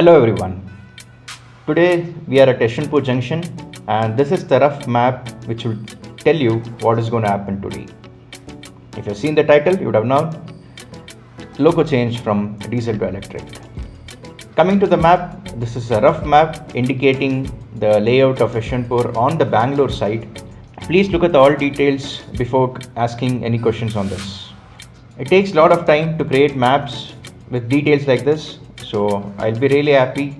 Hello everyone. Today we are at Yesvantpur junction and this is the rough map which will tell you what is going to happen today. If you've seen the title, you would have known loco change from diesel to electric. Coming to the map, this is a rough map indicating the layout of Yesvantpur on the Bangalore side. Please look at all details before asking any questions on this. It takes a lot of time to create maps with details like this, so I'll be really happy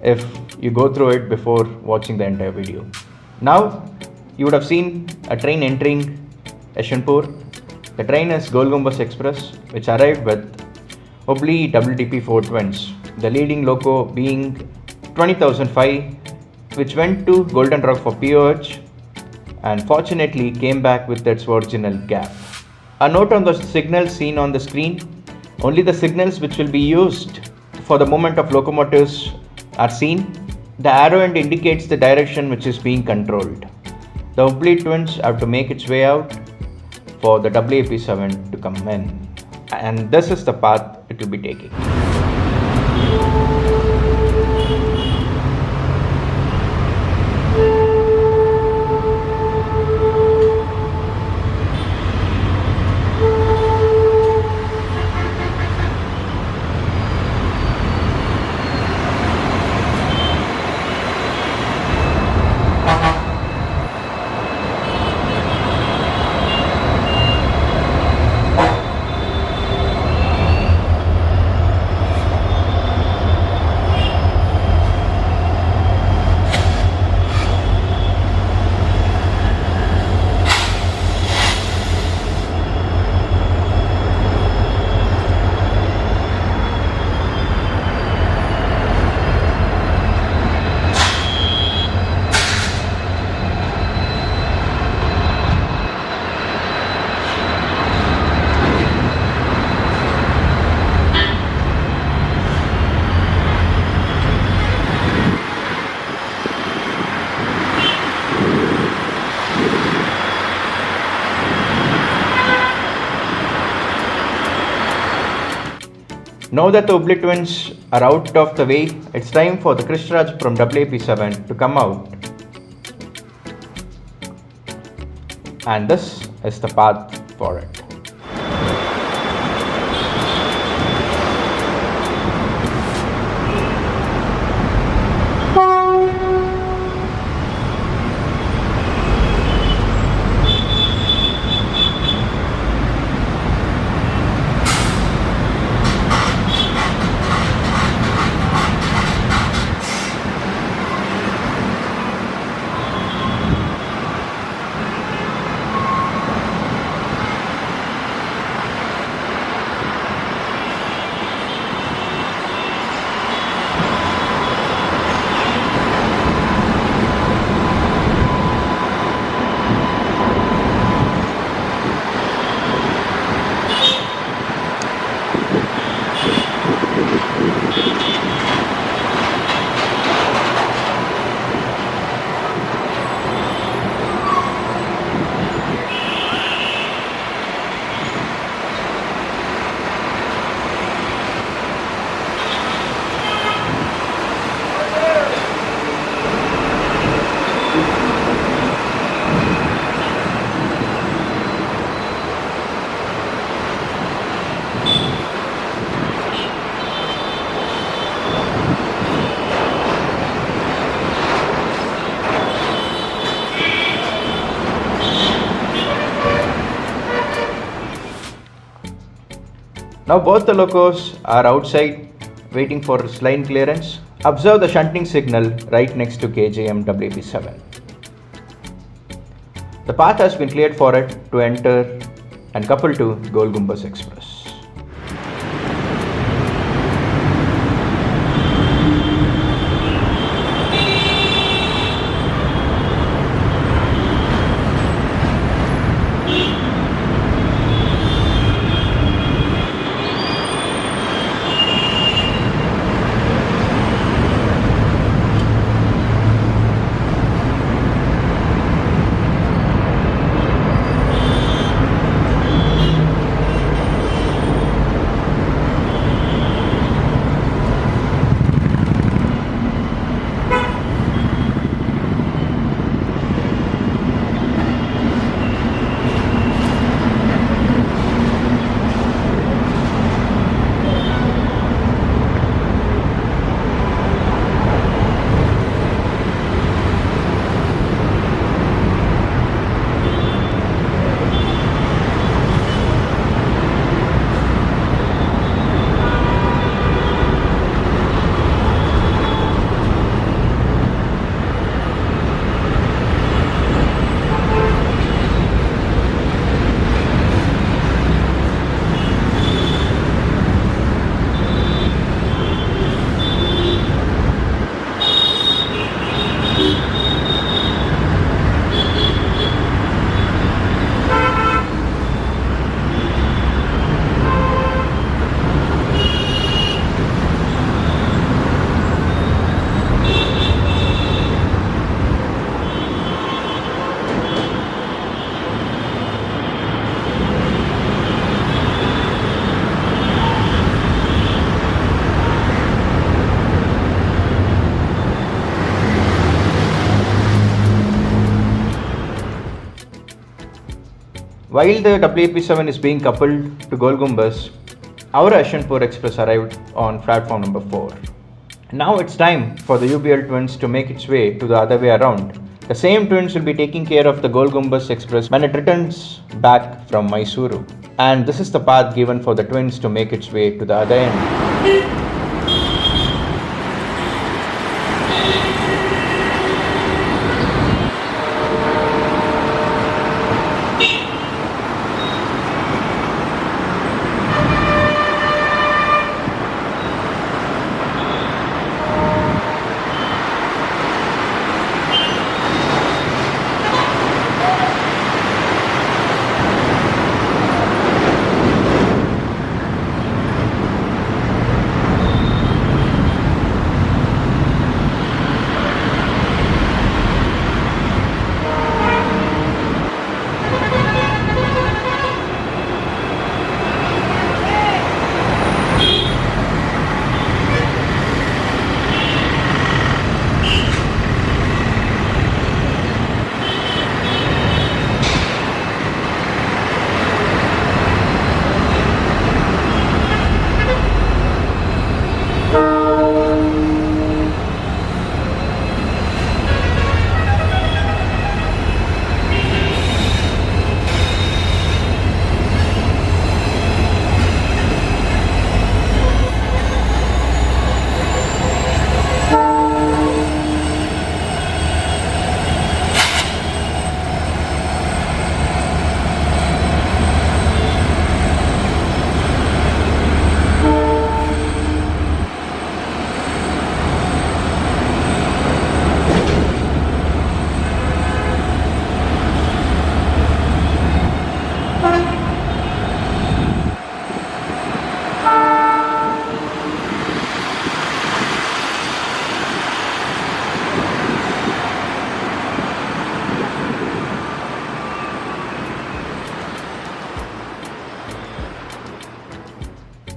if you go through it before watching the entire video. Now you would have seen a train entering Yesvantpur. The train is Golgumbaz Express, which arrived with Hubbaali WDP4 Twins, the leading loco being 20,005, which went to Golden Rock for POH and fortunately came back with its original gap. A note on the signals seen on the screen: only the signals which will be used for the movement of locomotives are seen. The arrow end indicates the direction which is being controlled. The OBL Twins have to make its way out for the WAP7 to come in, and this is the path it will be taking. Now that the OBL Twins are out of the way, it's time for the Krishanarajapuram WAP7 to come out. And this is the path for it. Now both the locos are outside waiting for line clearance. Observe the shunting signal right next to KJM WP7. The path has been cleared for it to enter and couple to Golgumbaz Express. While the WP7 is being coupled to Golgumbaz, our Yesvantpur Express arrived on platform number 4. Now it's time for the OBL Twins to make its way to the other way around. The same twins will be taking care of the Golgumbaz Express when it returns back from Mysuru. And this is the path given for the twins to make its way to the other end.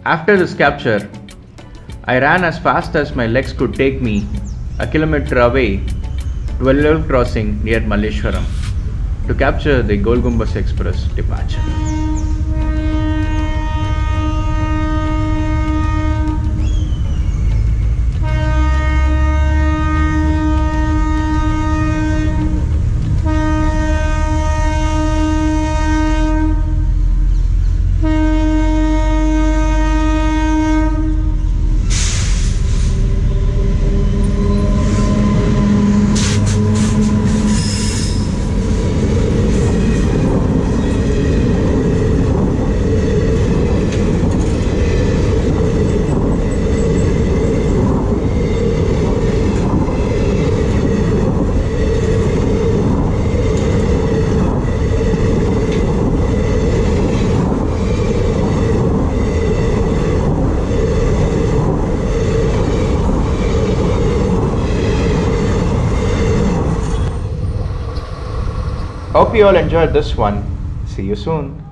After this capture, I ran as fast as my legs could take me a kilometer away to a level crossing near Malleshwaram to capture the Golgumbaz Express departure. Hope you all enjoyed this one. See you soon.